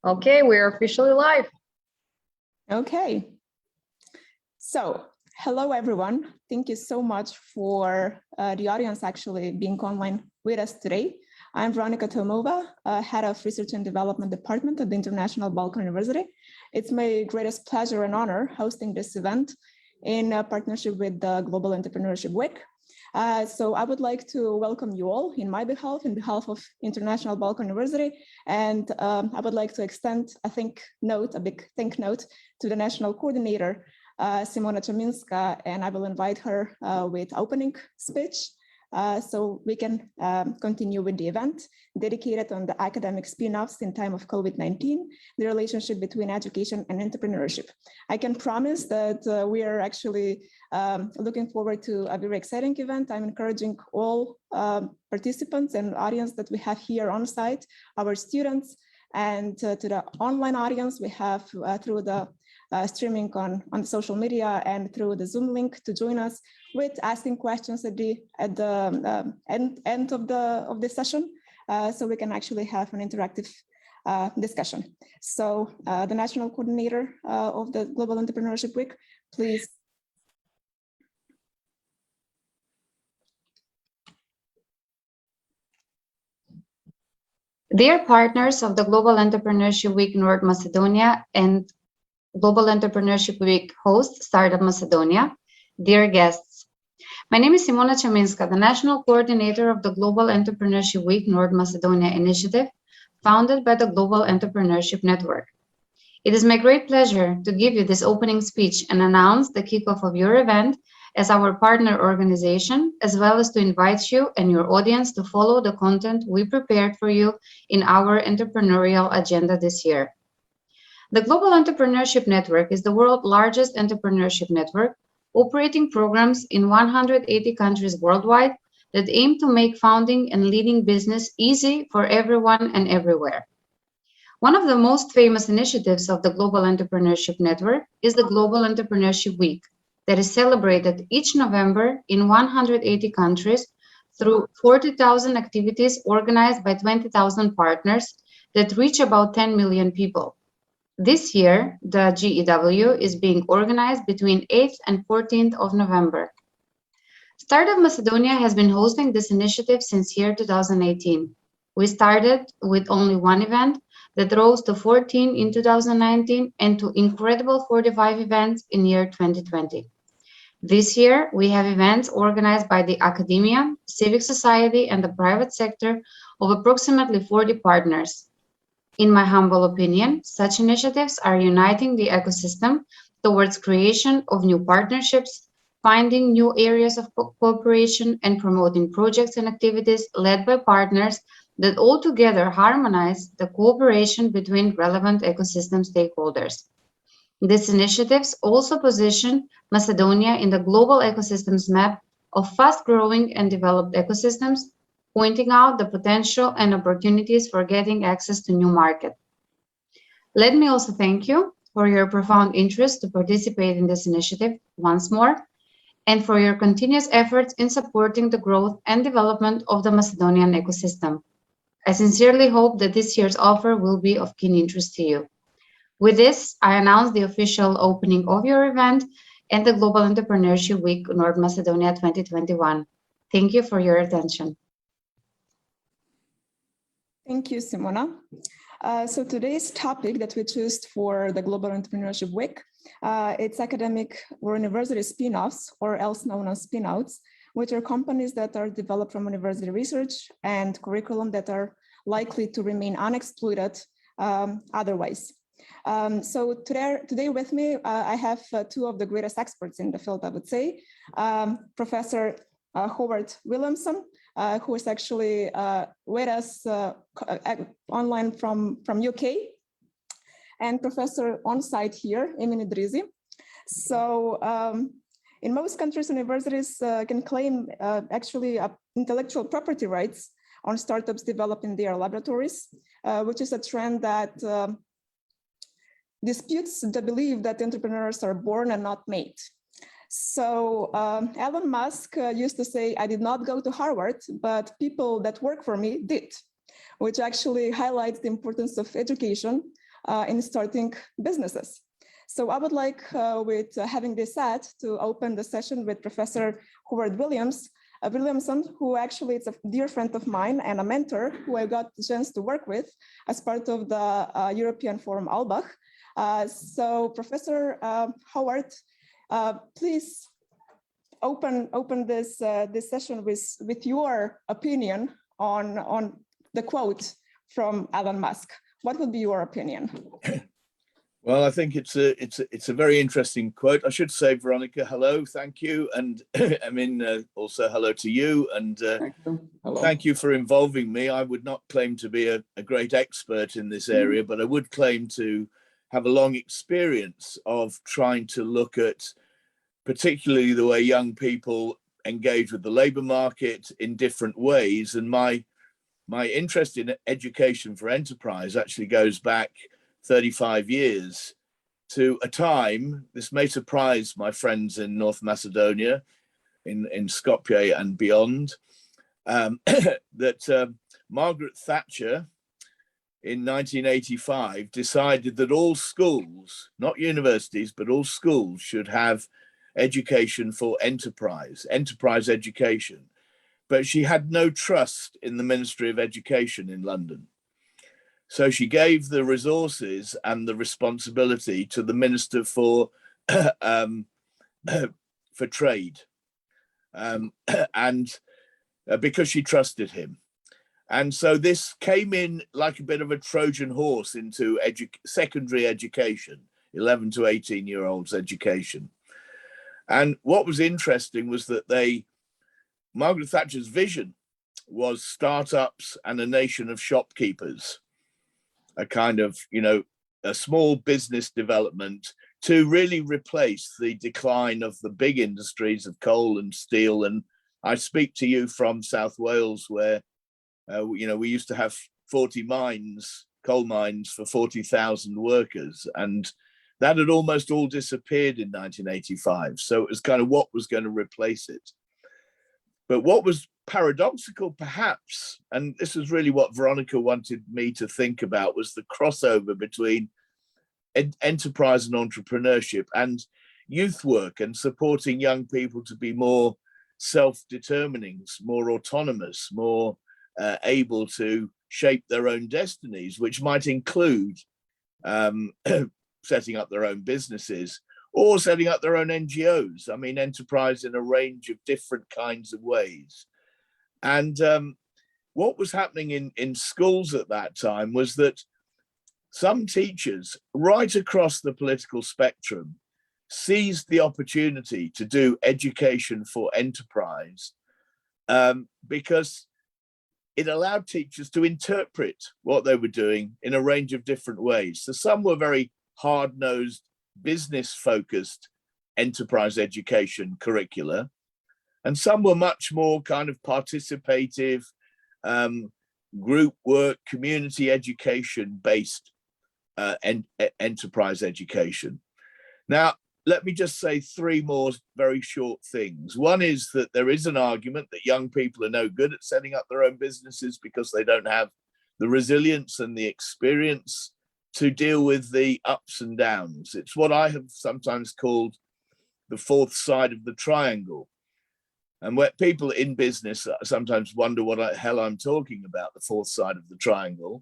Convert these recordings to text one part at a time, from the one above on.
Okay, we're officially live. Okay. So, hello everyone. Thank you so much for the audience actually being online with us today. I'm Veronica Tomova, Head of Research and Development Department at the International Balkan University. It's my greatest pleasure and honor hosting this event in partnership with the Global Entrepreneurship Week. So I would like to welcome you all in my behalf, in behalf of International Balkan University, and I would like to extend a big thank note to the national coordinator, Simona Chaminska, and I will invite her with opening speech so we can continue with the event dedicated on the academic spin-offs in time of COVID-19, the relationship between education and entrepreneurship. I can promise that we are actually looking forward to a very exciting event. I'm encouraging all participants and audience that we have here on site, our students, and to the online audience we have through the streaming on the social media and through the Zoom link to join us with asking questions at the end of the session, so we can actually have an interactive discussion. So the national coordinator of the Global Entrepreneurship Week, please. Dear partners of the Global Entrepreneurship Week North Macedonia and Global Entrepreneurship Week host, Startup Macedonia, dear guests. My name is Simona Chaminska, the National Coordinator of the Global Entrepreneurship Week North Macedonia initiative, founded by the Global Entrepreneurship Network. It is my great pleasure to give you this opening speech and announce the kickoff of your event as our partner organization, as well as to invite you and your audience to follow the content we prepared for you in our entrepreneurial agenda this year. The Global Entrepreneurship Network is the world's largest entrepreneurship network, operating programs in 180 countries worldwide that aim to make founding and leading business easy for everyone and everywhere. One of the most famous initiatives of the Global Entrepreneurship Network is the Global Entrepreneurship Week, that is celebrated each November in 180 countries through 40,000 activities organized by 20,000 partners that reach about 10 million people. This year, the GEW is being organized between 8th and 14th of November. Startup Macedonia has been hosting this initiative since year 2018. We started with only one event that rose to 14 in 2019 and to incredible 45 events in year 2020. This year, we have events organized by the academia, civic society, and the private sector of approximately 40 partners. In my humble opinion, such initiatives are uniting the ecosystem towards creation of new partnerships, finding new areas of cooperation, and promoting projects and activities led by partners that altogether harmonize the cooperation between relevant ecosystem stakeholders. These initiatives also position Macedonia in the global ecosystems map of fast-growing and developed ecosystems, pointing out the potential and opportunities for getting access to new market. Let me also thank you for your profound interest to participate in this initiative once more, and for your continuous efforts in supporting the growth and development of the Macedonian ecosystem. I sincerely hope that this year's offer will be of keen interest to you. With this, I announce the official opening of your event and the Global Entrepreneurship Week North Macedonia 2021. Thank you for your attention. Thank you, Simona. So today's topic that we chose for the Global Entrepreneurship Week, it's academic or university spin-offs, or else known as spin-outs, which are companies that are developed from university research and curriculum that are likely to remain unexploited otherwise. So today with me, I have two of the greatest experts in the field, I would say, Professor Howard Williamson, who is actually with us online from UK, and Professor on-site here, Emine Drizi. So in most countries, universities can claim actually intellectual property rights on startups developed in their laboratories, which is a trend that disputes the belief that entrepreneurs are born and not made. So Elon Musk used to say, I did not go to Harvard, but people that work for me did, which actually highlights the importance of education in starting businesses. So I would like, with having this said, to open the session with Professor Howard Williamson, who actually is a dear friend of mine and a mentor who I got the chance to work with as part of the European Forum Albach. So Professor Howard, please open this session with your opinion on the quote from Elon Musk. What would be your opinion? Well, I think it's a very interesting quote. I should say, Veronica, hello, thank you, and I mean also hello to you, and thank you for involving me. I would not claim to be a great expert in this area, but I would claim to have a long experience of trying to look at particularly the way young people engage with the labour market in different ways. And my interest in education for enterprise actually goes back 35 years to a time, this may surprise my friends in North Macedonia, in Skopje and beyond, that Margaret Thatcher in 1985 decided that all schools, not universities, but all schools should have education for enterprise education. But she had no trust in the Ministry of Education in London. So she gave the resources and the responsibility to the Minister for Trade, and because she trusted him. And so this came in like a bit of a Trojan horse into secondary education, 11 to 18-year-olds education. And what was interesting was that Margaret Thatcher's vision was startups and a nation of shopkeepers, a kind of, a small business development to really replace the decline of the big industries of coal and steel. And I speak to you from South Wales, where, we used to have 40 coal mines for 40,000 workers. And that had almost all disappeared in 1985. So it was kind of what was going to replace it. But what was paradoxical, perhaps, and this is really what Veronica wanted me to think about, was the crossover between enterprise and entrepreneurship and youth work and supporting young people to be more self-determining, more autonomous, more able to shape their own destinies, which might include setting up their own businesses or setting up their own NGOs. I mean, enterprise in a range of different kinds of ways. And what was happening in schools at that time was that some teachers right across the political spectrum seized the opportunity to do education for enterprise because it allowed teachers to interpret what they were doing in a range of different ways. So some were very hard-nosed, business-focused enterprise education curricula, and some were much more kind of participative, group work, community education-based enterprise education. Now, let me just say three more very short things. One is that there is an argument that young people are no good at setting up their own businesses because they don't have the resilience and the experience to deal with the ups and downs. It's what I have sometimes called the fourth side of the triangle. And where people in business sometimes wonder what the hell I'm talking about, the fourth side of the triangle.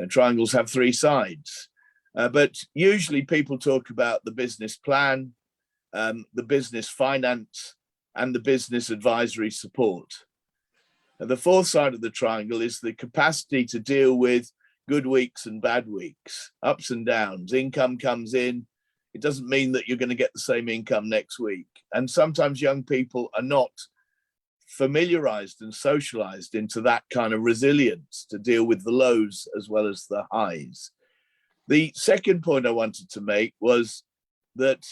Triangles have three sides. But usually people talk about the business plan, the business finance, and the business advisory support. And the fourth side of the triangle is the capacity to deal with good weeks and bad weeks, ups and downs. Income comes in. It doesn't mean that you're going to get the same income next week. And sometimes young people are not familiarized and socialized into that kind of resilience to deal with the lows as well as the highs. The second point I wanted to make was that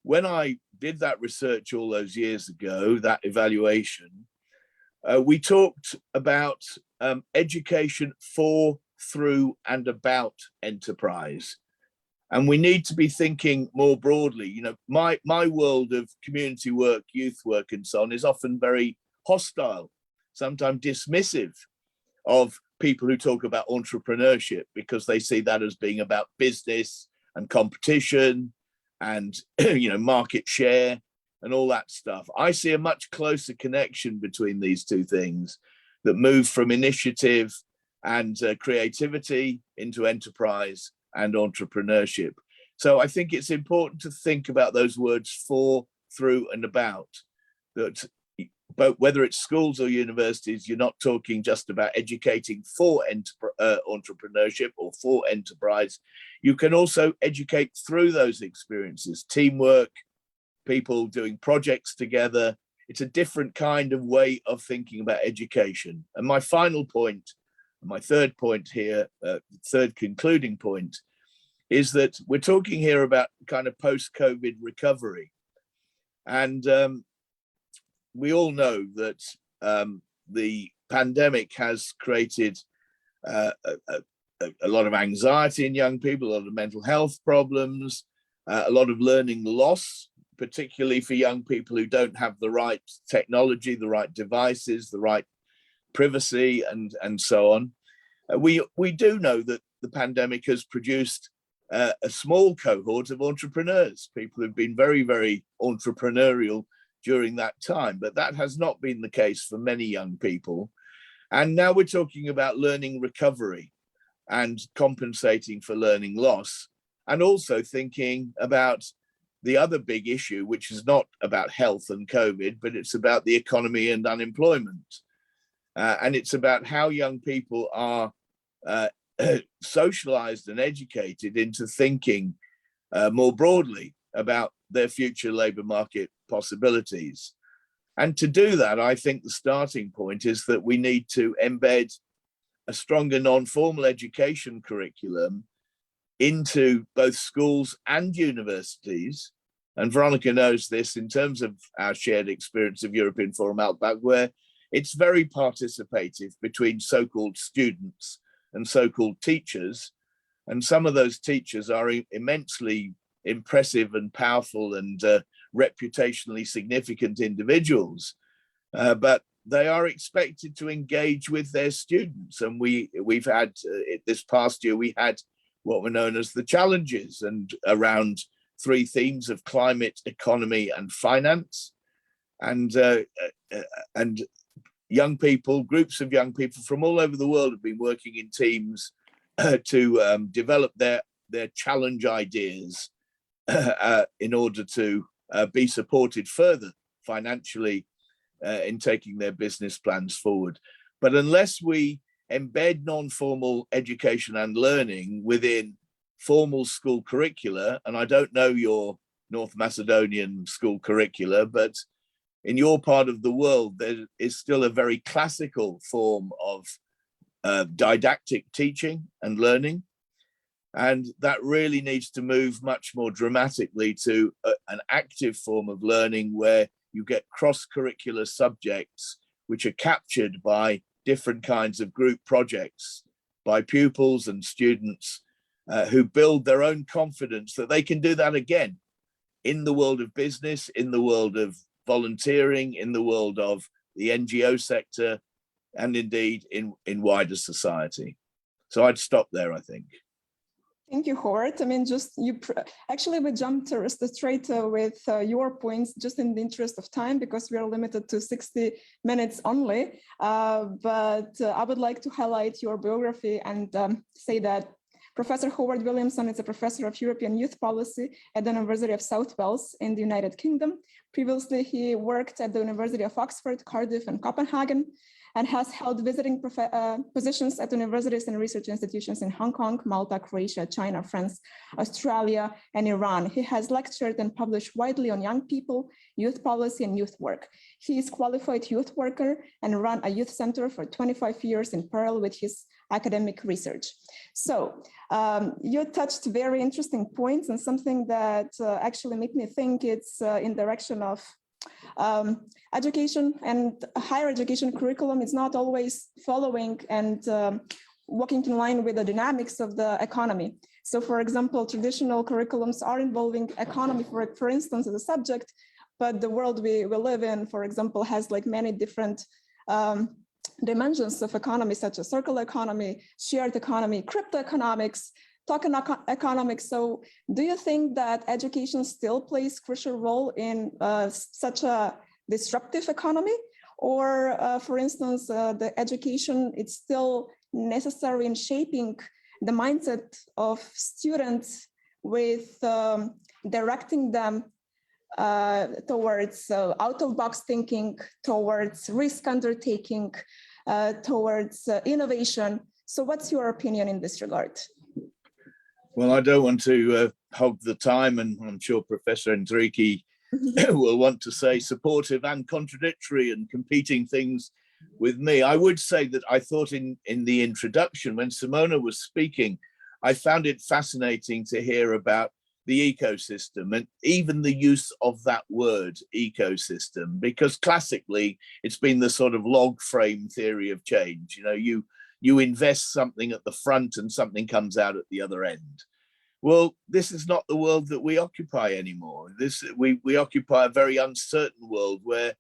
when I did that research all those years ago, that evaluation, we talked about education for, through, and about enterprise. And we need to be thinking more broadly. My world of community work, youth work, and so on is often very hostile, sometimes dismissive of people who talk about entrepreneurship because they see that as being about business and competition and market share and all that stuff. I see a much closer connection between these two things that move from initiative and creativity into enterprise and entrepreneurship. So I think it's important to think about those words for, through, and about. That but whether it's schools or universities, you're not talking just about educating for entrepreneurship or for enterprise. You can also educate through those experiences, teamwork, people doing projects together. It's a different kind of way of thinking about education. And my final point, my third point here, third concluding point, is that we're talking here about kind of post-COVID recovery. And we all know that the pandemic has created a lot of anxiety in young people, a lot of mental health problems, a lot of learning loss, particularly for young people who don't have the right technology, the right devices, the right privacy, and so on. We do know that the pandemic has produced a small cohort of entrepreneurs, people who've been very, very entrepreneurial during that time, but that has not been the case for many young people. And now we're talking about learning recovery and compensating for learning loss, and also thinking about the other big issue, which is not about health and COVID, but it's about the economy and unemployment. And it's about how young people are socialized and educated into thinking more broadly about their future labor market possibilities. And to do that, I think the starting point is that we need to embed a stronger non-formal education curriculum into both schools and universities. And Veronica knows this in terms of our shared experience of European Forum Outback, where it's very participative between so-called students and so-called teachers. And some of those teachers are immensely impressive and powerful and reputationally significant individuals, but they are expected to engage with their students. And we've had this past year, we had what were known as the challenges, and around 3 themes of climate, economy, and finance. And young people, groups of young people from all over the world have been working in teams to develop their challenge ideas in order to be supported further financially in taking their business plans forward. But unless we embed non-formal education and learning within formal school curricula, and I don't know your North Macedonian school curricula, but in your part of the world, there is still a very classical form of didactic teaching and learning. And that really needs to move much more dramatically to an active form of learning where you get cross-curricular subjects which are captured by different kinds of group projects, by pupils and students who build their own confidence that they can do that again in the world of business, in the world of volunteering, in the world of the NGO sector, and indeed in wider society. So I'd stop there, I think. Thank you, Howard. I mean, actually, we jumped straight with your points just in the interest of time, because we are limited to 60 minutes only. But I would like to highlight your biography and say that Professor Howard Williamson is a professor of European youth policy at the University of South Wales in the United Kingdom. Previously, he worked at the University of Oxford, Cardiff, and Copenhagen, and has held visiting positions at universities and research institutions in Hong Kong, Malta, Croatia, China, France, Australia, and Iran. He has lectured and published widely on young people, youth policy, and youth work. He is qualified youth worker and ran a youth center for 25 years in parallel with his academic research. So you touched very interesting points, and something that actually made me think it's in direction of education and higher education curriculum is not always following and walking in line with the dynamics of the economy. So for example, traditional curriculums are involving economy, for instance, as a subject, but the world we live in, for example, has like many different dimensions of economy, such as circular economy, shared economy, crypto economics, token economics. So do you think that education still plays a crucial role in such a disruptive economy? Or for instance, the education, it's still necessary in shaping the mindset of students with directing them towards out-of-box thinking, towards risk undertaking, towards innovation. So what's your opinion in this regard? Well, I don't want to hog the time, and I'm sure Professor Enrique will want to say supportive and contradictory and competing things with me. I would say that I thought in the introduction, when Simona was speaking, I found it fascinating to hear about the ecosystem and even the use of that word ecosystem, because classically it's been the sort of log frame theory of change. You know, you invest something at the front and something comes out at the other end. Well, this is not the world that we occupy anymore. We occupy a very uncertain world where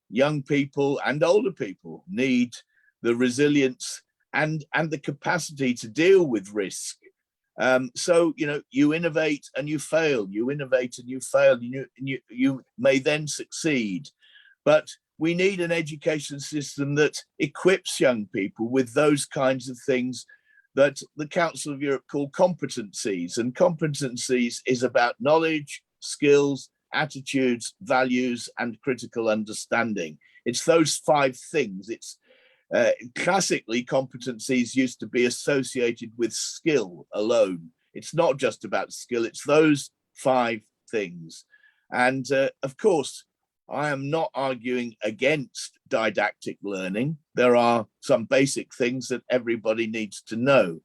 young people and older people need the resilience and the capacity to deal with risk. So, you know, you innovate and you fail, you innovate and you fail, you may then succeed. But we need an education system that equips young people with those kinds of things that the Council of Europe call competencies. And competencies is about knowledge, skills, attitudes, values, and critical understanding. It's those 5 things. It's classically, competencies used to be associated with skill alone. It's not just about skill, it's those 5 things. And of course, I am not arguing against didactic learning. There are some basic things that everybody needs to know,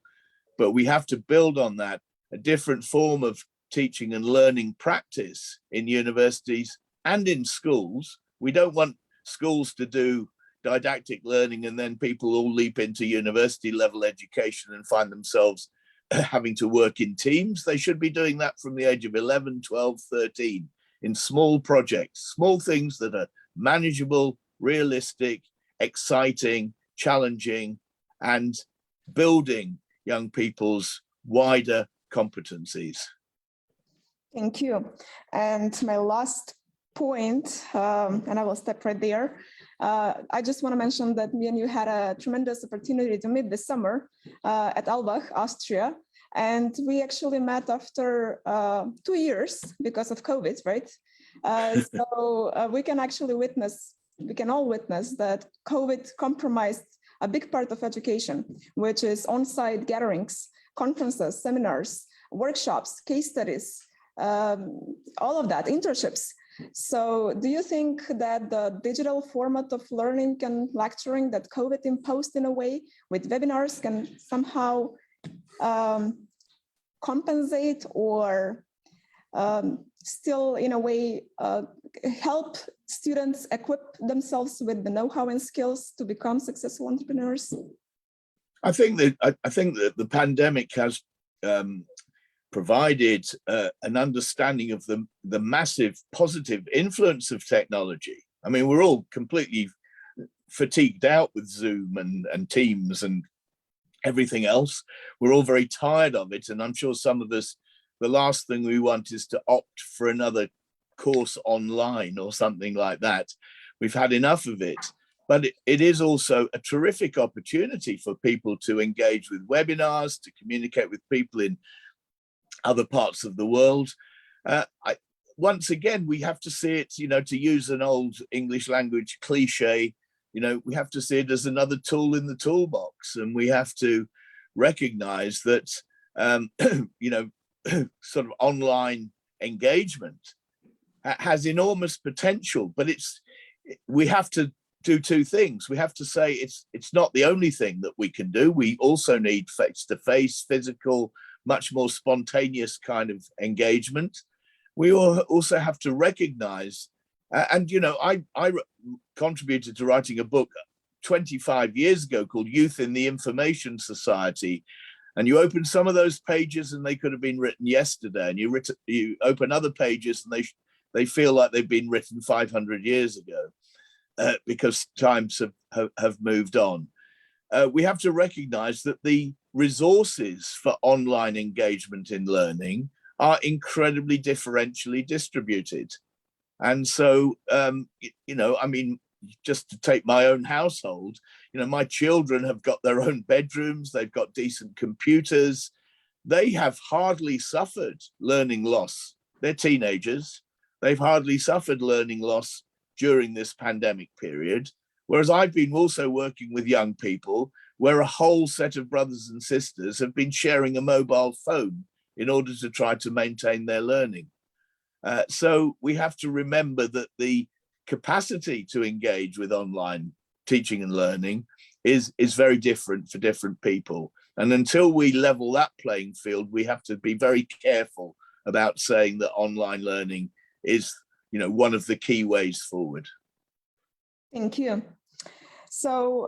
but we have to build on that, a different form of teaching and learning practice in universities and in schools. We don't want schools to do didactic learning and then people all leap into university level education and find themselves having to work in teams. They should be doing that from the age of 11, 12, 13 in small projects, small things that are manageable, realistic, exciting, challenging, and building young people's wider competencies. Thank you. And my last point, and I will step right there. I just want to mention that me and you had a tremendous opportunity to meet this summer at Albach, Austria. And we actually met after 2 years because of COVID, right? So we can actually we can all witness that COVID compromised a big part of education, which is on-site gatherings, conferences, seminars, workshops, case studies, all of that, internships. So do you think that the digital format of learning and lecturing that COVID imposed in a way with webinars can somehow compensate or still in a way help students equip themselves with the know-how and skills to become successful entrepreneurs? I think that the pandemic has provided an understanding of the massive positive influence of technology. I mean, we're all completely fatigued out with Zoom and Teams and everything else. We're all very tired of it. And I'm sure some of us, the last thing we want is to opt for another course online or something like that. We've had enough of it. But it is also a terrific opportunity for people to engage with webinars, to communicate with people in other parts of the world. Once again, we have to see it, to use an old English language cliche, we have to see it as another tool in the toolbox. And we have to recognize that, sort of online engagement has enormous potential, but we have to do 2 things. We have to say it's not the only thing that we can do. We also need face-to-face, physical, much more spontaneous kind of engagement. We also have to recognize, and I contributed to writing a book 25 years ago called Youth in the Information Society. And you open some of those pages and they could have been written yesterday. And you open other pages and they feel like they've been written 500 years ago. because times have moved on. We have to recognize that the resources for online engagement in learning are incredibly differentially distributed. And so, you know, I mean, just to take my own household, you know, my children have got their own bedrooms, they've got decent computers, they have hardly suffered learning loss. They're teenagers, they've hardly suffered learning loss during this pandemic period. Whereas I've been also working with young people where a whole set of brothers and sisters have been sharing a mobile phone in order to try to maintain their learning. So we have to remember that the capacity to engage with online teaching and learning is very different for different people. And until we level that playing field, we have to be very careful about saying that online learning is, you know, one of the key ways forward. Thank you. So,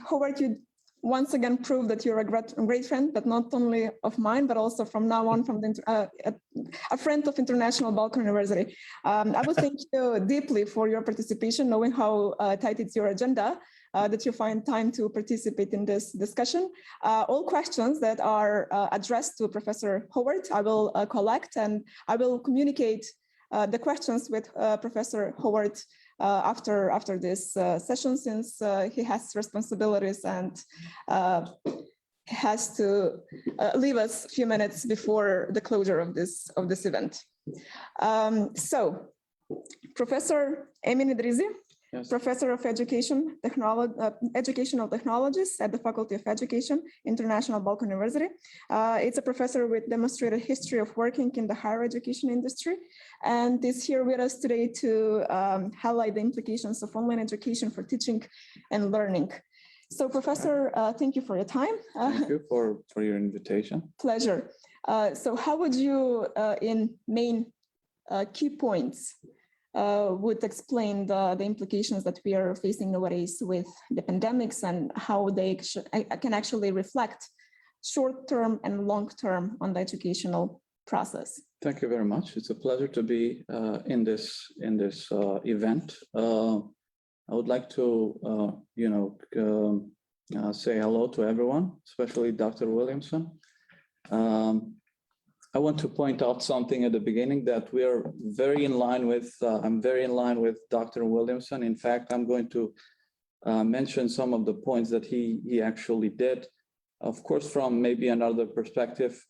Howard, you once again proved that you're a great friend, but not only of mine, but also from now on from a friend of International Balkan University. I would thank you deeply for your participation, knowing how tight it's your agenda, that you find time to participate in this discussion. All questions that are addressed to Professor Howard, I will collect, and I will communicate the questions with Professor Howard after this session, since he has responsibilities and has to leave us a few minutes before the closure of this event. So, Professor Emin Idrizi, yes. Professor of Educational Technologies at the Faculty of Education, International Balkan University. It's a professor with demonstrated history of working in the higher education industry, and is here with us today to highlight the implications of online education for teaching and learning. So, Professor, thank you for your time. Thank you for your invitation. Pleasure. So how would you, in main key points, would explain the implications that we are facing nowadays with the pandemics and how they can actually reflect short-term and long-term on the educational process? Thank you very much. It's a pleasure to be in this event. I would like to, say hello to everyone, especially Dr. Williamson. I want to point out something at the beginning that we are very in line with, I'm very in line with Dr. Williamson. In fact, I'm going to mention some of the points that he actually did, of course, from maybe another perspective.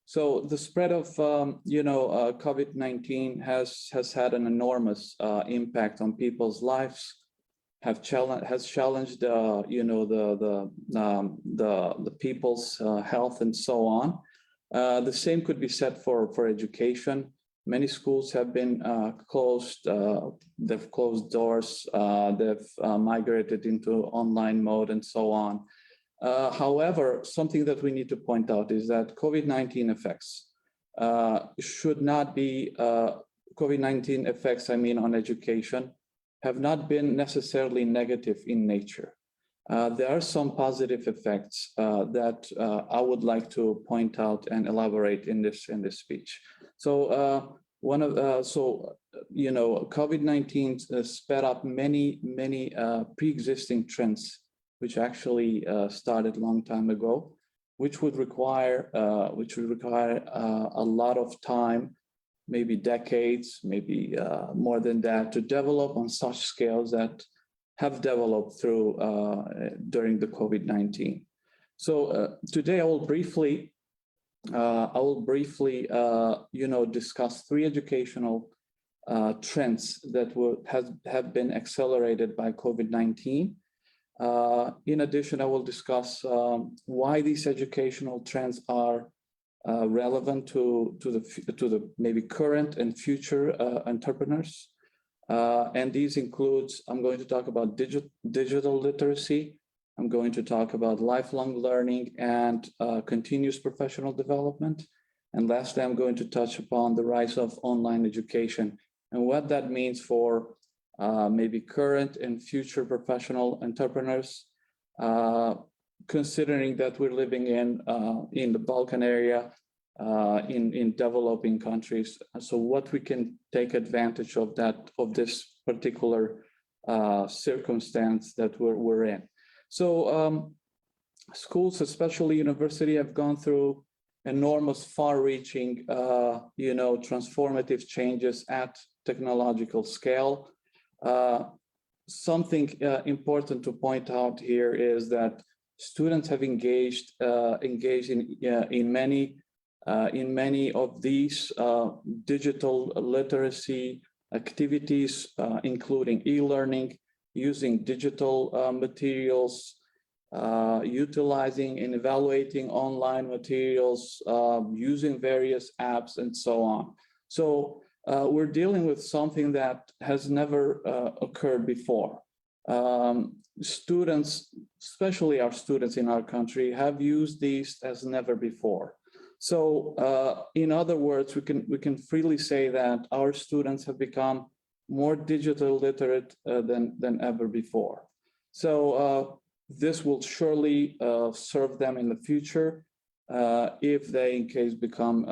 So the spread of, COVID-19 has had an enormous impact on people's lives, has challenged, the people's health and so on. The same could be said for education. Many schools have been closed. They've closed doors. They've migrated into online mode and so on. However, something that we need to point out is that COVID-19 effects should not be, COVID-19 effects, I mean, on education, have not been necessarily negative in nature. There are some positive effects that I would like to point out and elaborate in this speech. So COVID-19 sped up many pre-existing trends, which actually started a long time ago, which would require a lot of time, maybe decades, maybe more than that, to develop on such scales that have developed through during the COVID-19. So today I will briefly discuss three educational trends that have been accelerated by COVID-19. In addition, I will discuss why these educational trends are relevant to the maybe current and future entrepreneurs. And these includes, I'm going to talk about digital literacy. I'm going to talk about lifelong learning and continuous professional development. And lastly, I'm going to touch upon the rise of online education and what that means for maybe current and future professional entrepreneurs, considering that we're living in the Balkan area, in developing countries. So what we can take advantage of this particular circumstance that we're in. So schools, especially university, have gone through enormous, far-reaching, transformative changes at technological scale. Something important to point out here is that students have engaged in many of these digital literacy activities, including e-learning, using digital materials, utilizing and evaluating online materials, using various apps, and so on. So we're dealing with something that has never occurred before. Students, especially our students in our country, have used these as never before. So in other words, we can freely say that our students have become more digital literate than ever before. So this will surely serve them in the future if they, in case, become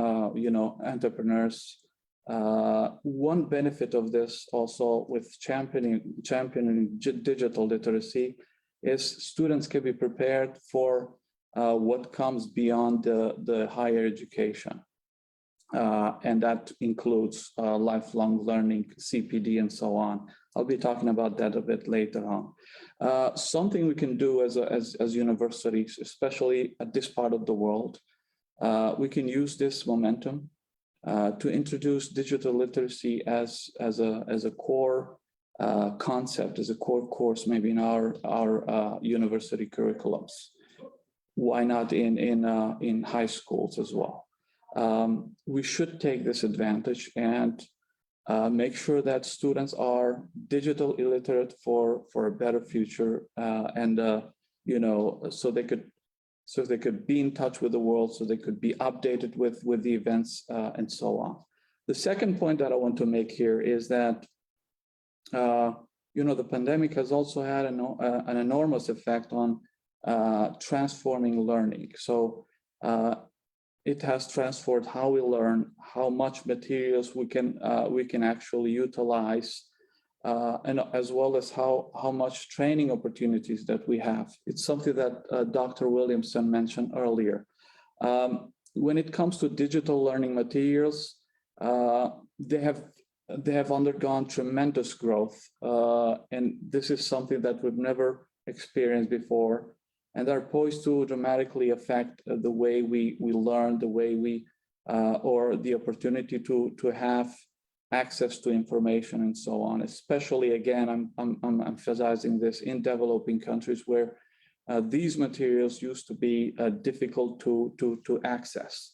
entrepreneurs. One benefit of this also with championing digital literacy is students can be prepared for what comes beyond the higher education. And that includes lifelong learning, CPD, and so on. I'll be talking about that a bit later on. Something we can do as universities, especially at this part of the world, we can use this momentum to introduce digital literacy as a core concept, as a core course, maybe in our university curriculums. Why not in high schools as well? We should take this advantage and make sure that students are digital illiterate for a better future, so they could be in touch with the world, so they could be updated with the events and so on. The second point that I want to make here is that the pandemic has also had an enormous effect on transforming learning. So it has transformed how we learn, how much materials we can actually utilize, and as well as how much training opportunities that we have. It's something that Dr. Williamson mentioned earlier. When it comes to digital learning materials, they have undergone tremendous growth, and this is something that we've never experienced before, and are poised to dramatically affect the way we learn, the way we, or the opportunity to have access to information and so on. Especially, again, I'm emphasizing this in developing countries where these materials used to be difficult to access.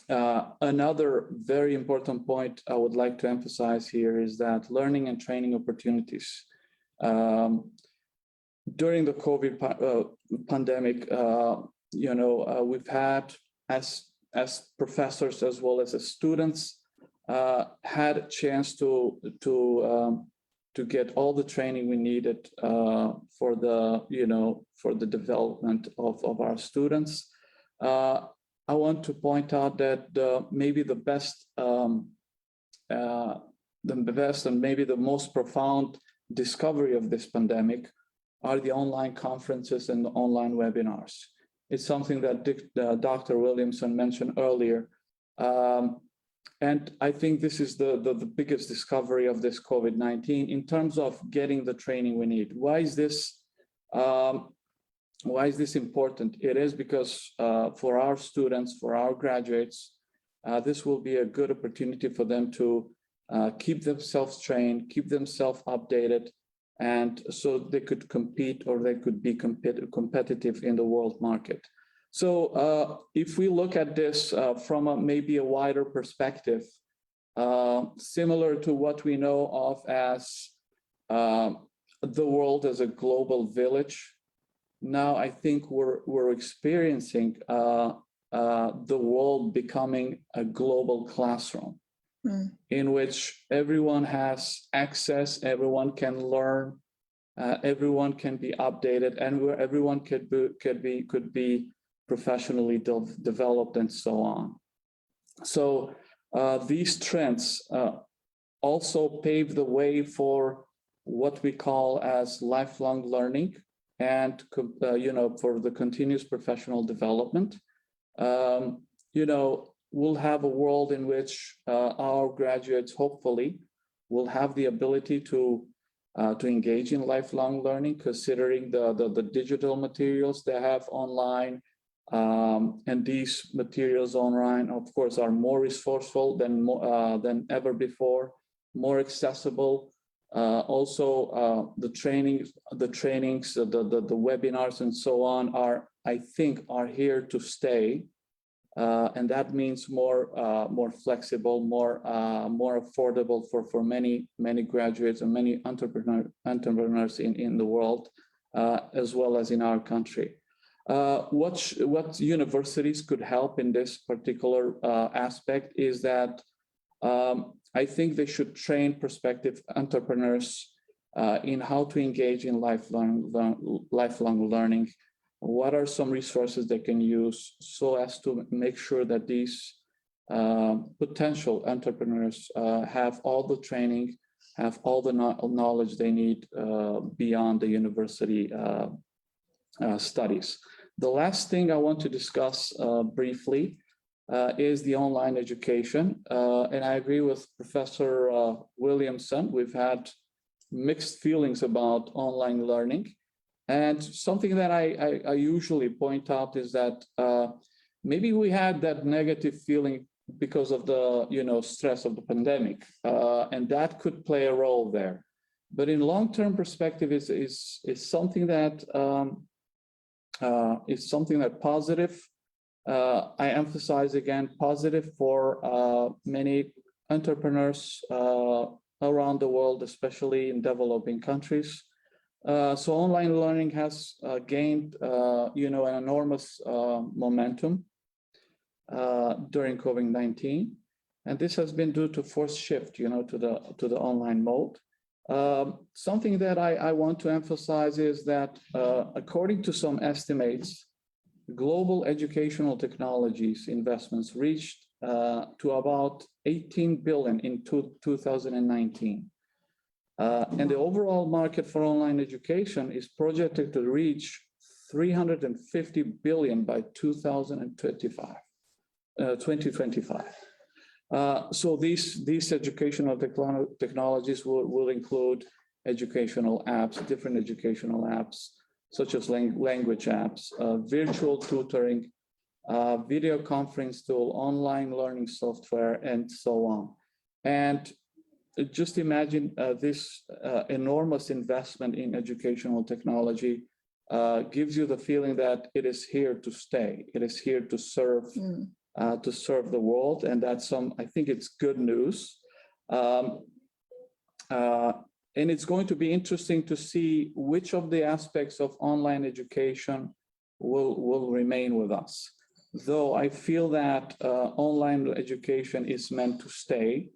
Another very important point I would like to emphasize here is that learning and training opportunities. During the COVID pandemic, we've had, as professors as well as students, had a chance to get all the training we needed for the development of our students. I want to point out that maybe the best and maybe the most profound discovery of this pandemic are the online conferences and the online webinars. It's something that Dr. Williamson mentioned earlier. And I think this is the biggest discovery of this COVID-19 in terms of getting the training we need. Why is this important? It is because for our students, for our graduates, this will be a good opportunity for them to keep themselves trained, keep themselves updated, and so they could compete, or they could be competitive in the world market. So if we look at this from maybe a wider perspective, similar to what we know of as the world as a global village, now I think we're experiencing the world becoming a global classroom. In which everyone has access, everyone can learn, everyone can be updated, and where everyone could be professionally developed and so on. So these trends also pave the way for what we call as lifelong learning and, for the continuous professional development. We'll have a world in which our graduates hopefully will have the ability to engage in lifelong learning, considering the digital materials they have online. And these materials online, of course, are more resourceful than ever before, more accessible. Also, the trainings, the webinars, and so on I think, are here to stay. And that means more flexible, more affordable for many graduates and many entrepreneurs in the world, as well as in our country. What universities could help in this particular aspect is that I think they should train prospective entrepreneurs in how to engage in lifelong learning. What are some resources they can use so as to make sure that these potential entrepreneurs have all the training, have all the knowledge they need beyond the university studies. The last thing I want to discuss briefly is the online education. And I agree with Professor Williamson. We've had mixed feelings about online learning. And something that I usually point out is that maybe we had that negative feeling because of the stress of the pandemic, and that could play a role there. But in long-term perspective, is something that positive. I emphasize again, positive for many entrepreneurs around the world, especially in developing countries. So online learning has gained, an enormous momentum during COVID-19, and this has been due to forced shift, to the online mode. Something that I want to emphasize is that, according to some estimates, global educational technologies investments reached to about 18 billion in 2019. And the overall market for online education is projected to reach 350 billion by 2025. So these educational technologies will include educational apps, different educational apps, such as language apps, virtual tutoring, video conference tool, online learning software, and so on. And just imagine this enormous investment in educational technology gives you the feeling that it is here to stay. It is here to serve the world, and that's I think it's good news. And it's going to be interesting to see which of the aspects of online education will remain with us. Though I feel that online education is meant to stay,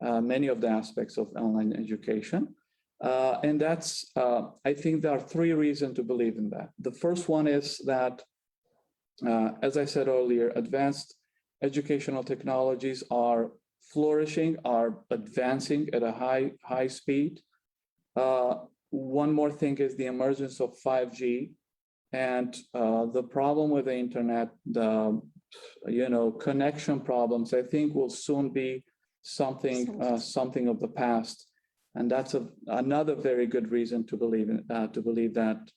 many of the aspects of online education. And that's, I think there are three reasons to believe in that. The first one is that, as I said earlier, advanced educational technologies are flourishing, are advancing at a high speed. One more thing is the emergence of 5G, and the problem with the internet, the connection problems, I think will soon be something of the past, and that's another very good reason to believe that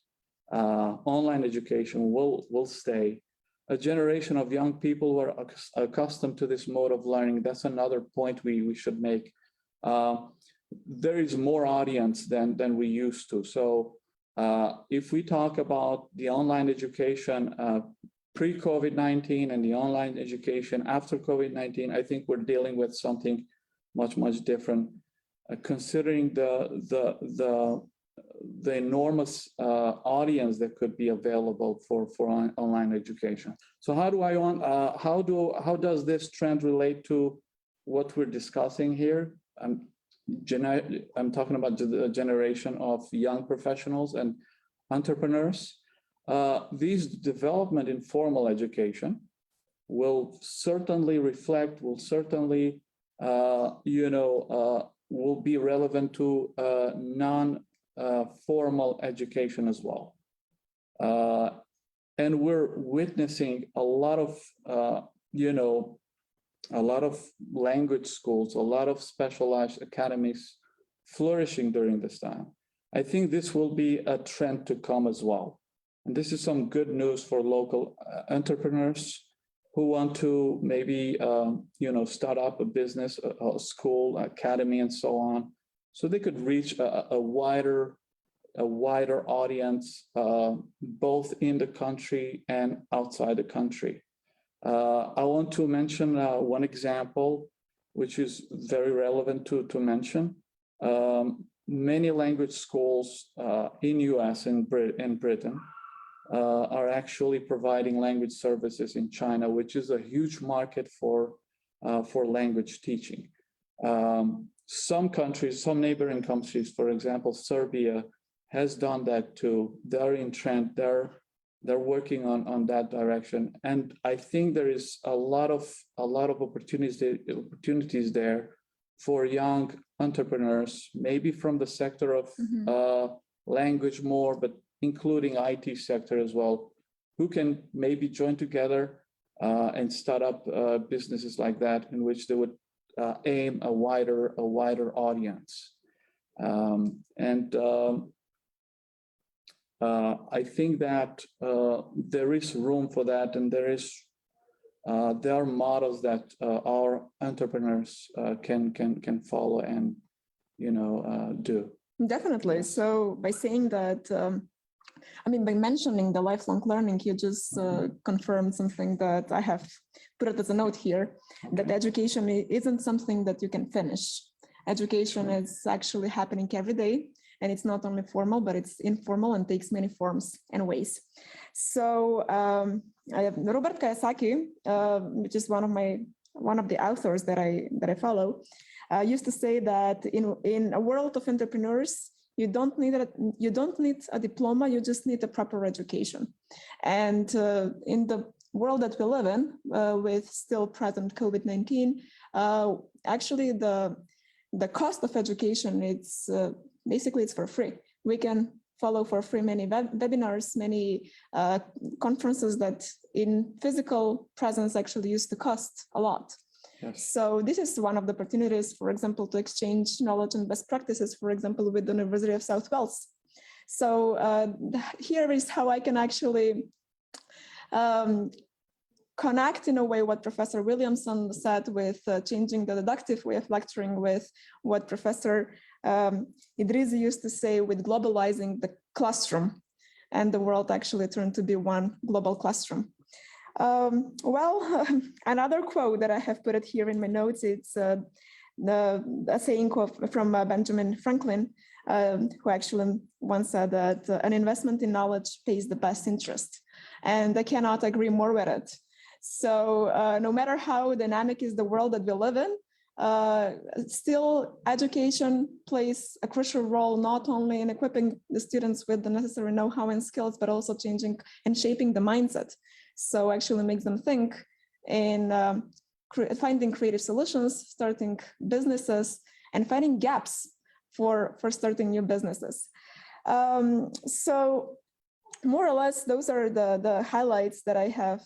online education will stay. A generation of young people who are accustomed to this mode of learning. That's another point we should make. There is more audience than we used to. So if we talk about the online education pre-COVID-19 and the online education after COVID-19, I think we're dealing with something much different, considering the enormous audience that could be available for online education. So how does this trend relate to what we're discussing here? I'm talking about the generation of young professionals and entrepreneurs. These development in formal education will certainly will be relevant to formal education as well. And we're witnessing a lot of, a lot of language schools, a lot of specialized academies flourishing during this time. I think this will be a trend to come as well. And this is some good news for local entrepreneurs who want to maybe, start up a business, a school, academy, and so on. So they could reach a wider audience, both in the country and outside the country. I want to mention one example, which is very relevant to mention. Many language schools in US and Britain are actually providing language services in China, which is a huge market for language teaching. Some countries, some neighboring countries, for example, Serbia, has done that too. They're in trend. They're working on that direction, and I think there is a lot of opportunities there for young entrepreneurs, maybe from the sector of language more, but including IT sector as well, who can maybe join together and start up businesses like that, in which they would aim a wider audience. I think that there is room for that, and there are models that our entrepreneurs can follow and do. Definitely. So by saying that, by mentioning the lifelong learning, you just confirmed something that I have put it as a note here, that education isn't something that you can finish. Education is actually happening every day, and it's not only formal, but it's informal and takes many forms and ways. So Robert Kiyosaki, which is one of the authors that I follow, used to say that in a world of entrepreneurs, you don't need a diploma, you just need a proper education. And in the world that we live in, with still present COVID-19, actually the cost of education, it's basically it's for free. We can follow for free many webinars, many conferences that in physical presence actually used to cost a lot. Yes. So this is one of the opportunities, for example, to exchange knowledge and best practices, for example, with the University of South Wales. So here is how I can actually connect in a way what Professor Williamson said with changing the deductive way of lecturing with what Professor Idrisi used to say with globalizing the classroom, and the world actually turned to be one global classroom. Another quote that I have put it here in my notes, it's a saying from Benjamin Franklin, who actually once said that an investment in knowledge pays the best interest. And I cannot agree more with it. So no matter how dynamic is the world that we live in, still education plays a crucial role, not only in equipping the students with the necessary know-how and skills, but also changing and shaping the mindset. So actually makes them think in finding creative solutions, starting businesses, and finding gaps for starting new businesses. So more or less, those are the highlights that I have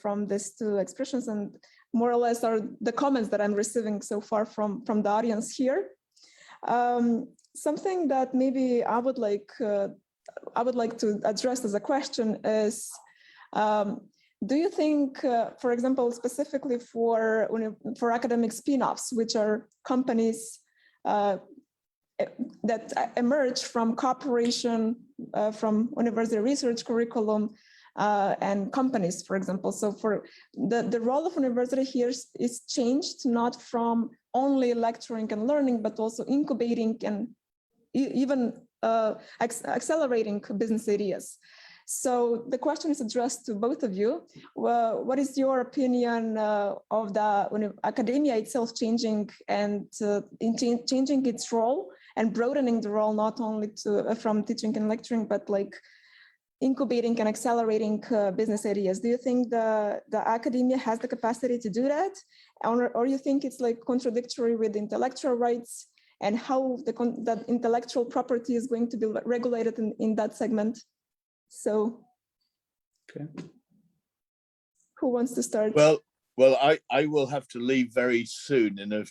from these two expressions, and more or less are the comments that I'm receiving so far from the audience here. Something that maybe I would like to address as a question is, do you think, for example, specifically for academic spinoffs, which are companies that emerge from cooperation from university research curriculum and companies, for example. So for the role of university here is changed, not from only lecturing and learning, but also incubating and even accelerating business ideas. So the question is addressed to both of you. What is your opinion of the academia itself changing and changing its role and broadening the role, not only from teaching and lecturing, but like incubating and accelerating business ideas? Do you think the academia has the capacity to do that? Or you think it's like contradictory with intellectual rights and how that intellectual property is going to be regulated in that segment. So, Okay. Who wants to start? Well, I will have to leave very soon in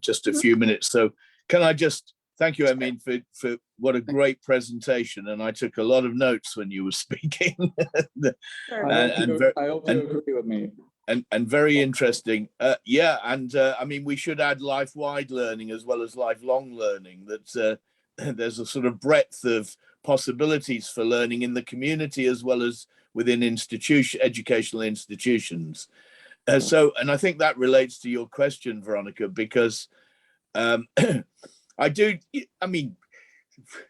just a few minutes. So can I just thank you, Emin, for what a great presentation. And I took a lot of notes when you were speaking. I hope you agree with me. And very interesting. Yeah, and I mean, we should add life-wide learning as well as lifelong learning. That there's a sort of breadth of possibilities for learning in the community as well as within educational institutions. And I think that relates to your question, Veronica, because I mean,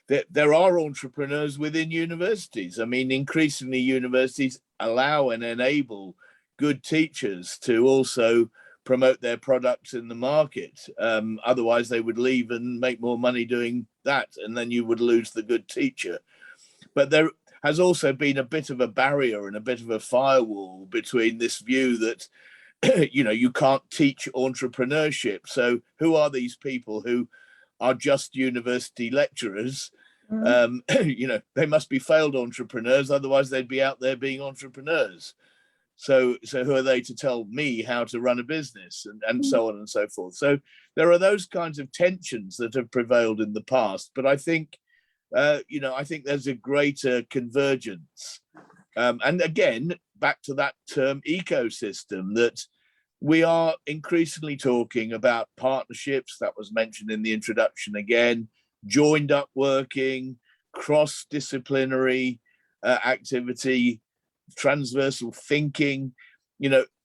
there are entrepreneurs within universities. I mean, increasingly universities allow and enable good teachers to also promote their products in the market. Otherwise, they would leave and make more money doing that, and then you would lose the good teacher. But there has also been a bit of a barrier and a bit of a firewall between this view that you can't teach entrepreneurship. So who are these people who are just university lecturers? They must be failed entrepreneurs, otherwise they'd be out there being entrepreneurs. So who are they to tell me how to run a business, and so on and so forth. So there are those kinds of tensions that have prevailed in the past, but I think I think there's a greater convergence. And again, back to that term ecosystem, that we are increasingly talking about partnerships. That was mentioned in the introduction again, joined up working, cross-disciplinary activity, transversal thinking.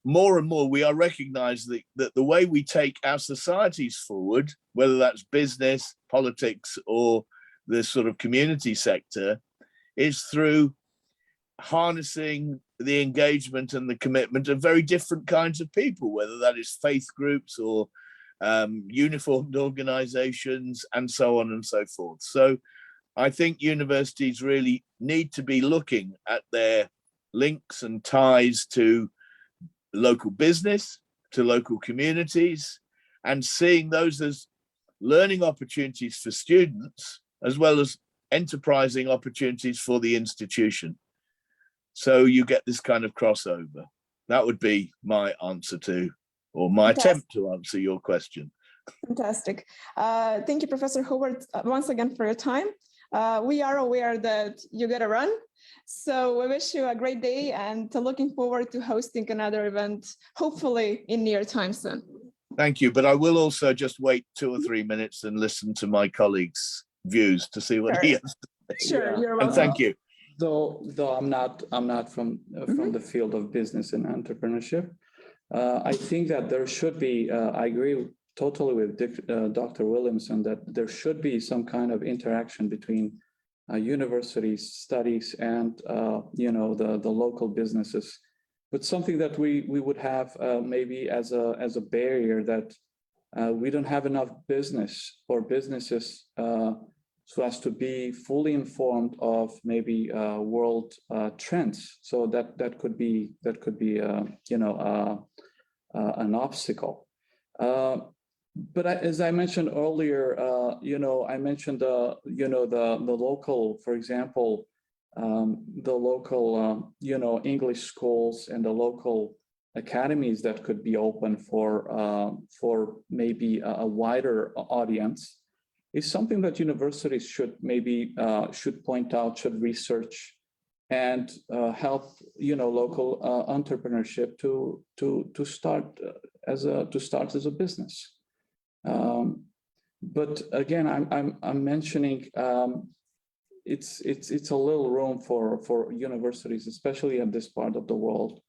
More and more we are recognizing that the way we take our societies forward, whether that's business, politics, or the sort of community sector, is through harnessing the engagement and the commitment of very different kinds of people, whether that is faith groups or uniformed organizations, and so on and so forth. So I think universities really need to be looking at their links and ties to local business, to local communities, and seeing those as learning opportunities for students, as well as enterprising opportunities for the institution. So you get this kind of crossover. That would be my answer to, or my attempt to answer your question. Fantastic. Thank you, Professor Howard, once again for your time. We are aware that you got to run, so we wish you a great day and looking forward to hosting another event, hopefully in near time soon. Thank you, but I will also just wait 2 or 3 minutes and listen to my colleague's views to see what he has to say. Sure, you're welcome. And thank you. Though I'm not from the field of business and entrepreneurship, I think that there should be. I agree totally with Dr. Williamson that there should be some kind of interaction between universities, studies, and the local businesses. But something that we would have maybe as a barrier, that we don't have enough business or businesses so as to be fully informed of maybe world trends. So that could be an obstacle. But as I mentioned earlier, I mentioned the local, for example, the local English schools and the local academies that could be open for maybe a wider audience, is something that universities should maybe should point out, should research, and help local entrepreneurship to start as a business. But again, I'm mentioning it's a little room for universities, especially in this part of the world,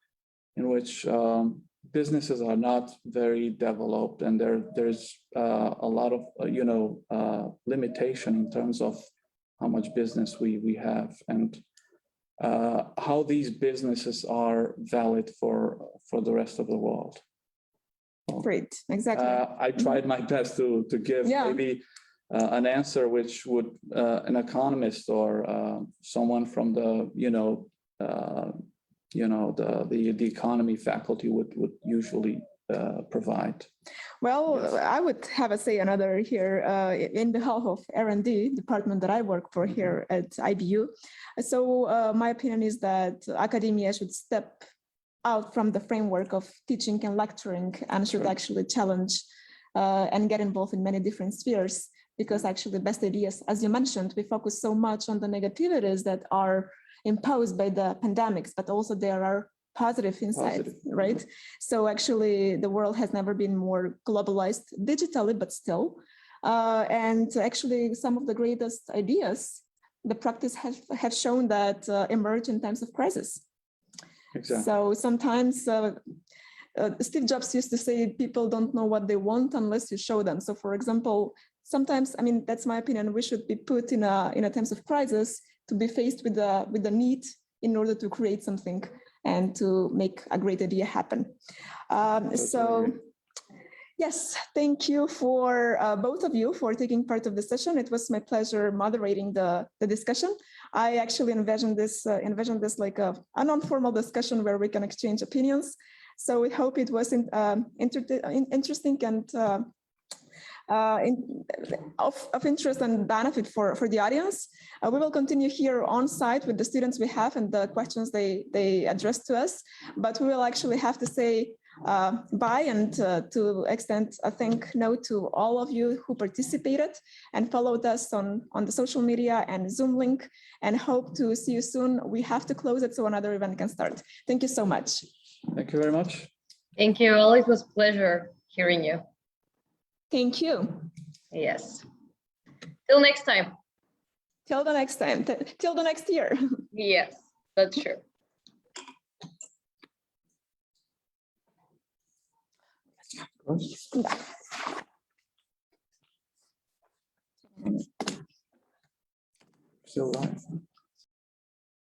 in which businesses are not very developed, and there's a lot of limitation in terms of how much business we have, and how these businesses are valid for the rest of the world. Great, exactly. I tried my best to give maybe an answer which would an economist or someone from the the economy faculty would usually provide? Well, Yes. I would have a say another here in behalf of R&D department that I work for here at IBU. So my opinion is that academia should step out from the framework of teaching and lecturing and should Sure. actually challenge and get involved in many different spheres, because actually the best ideas, as you mentioned, we focus so much on the negativities that are imposed by the pandemics, but also there are positive insights, Positive. right? So actually the world has never been more globalized digitally, but still. And actually some of the greatest ideas, the practice have shown that emerge in times of crisis. Exactly. So sometimes Steve Jobs used to say people don't know what they want unless you show them. So for example, sometimes, I mean, that's my opinion, we should be put in a times of crisis to be faced with the need in order to create something and to make a great idea happen. So agree. yes, thank you for both of you for taking part of the session. It was my pleasure moderating the discussion. I actually envisioned this like a non-formal discussion where we can exchange opinions. So we hope it was interesting and of interest and benefit for the audience. We will continue here on site with the students we have and the questions they address to us, but we will actually have to say bye and to extend a thank note to all of you who participated and followed us on the social media and Zoom link, and hope to see you soon. We have to close it so another event can start. Thank you so much. Thank you very much. Thank you all. It was a pleasure hearing you. Thank you. Yes. Till next time. Till the next time, till the next year. Yes, that's true. Still live.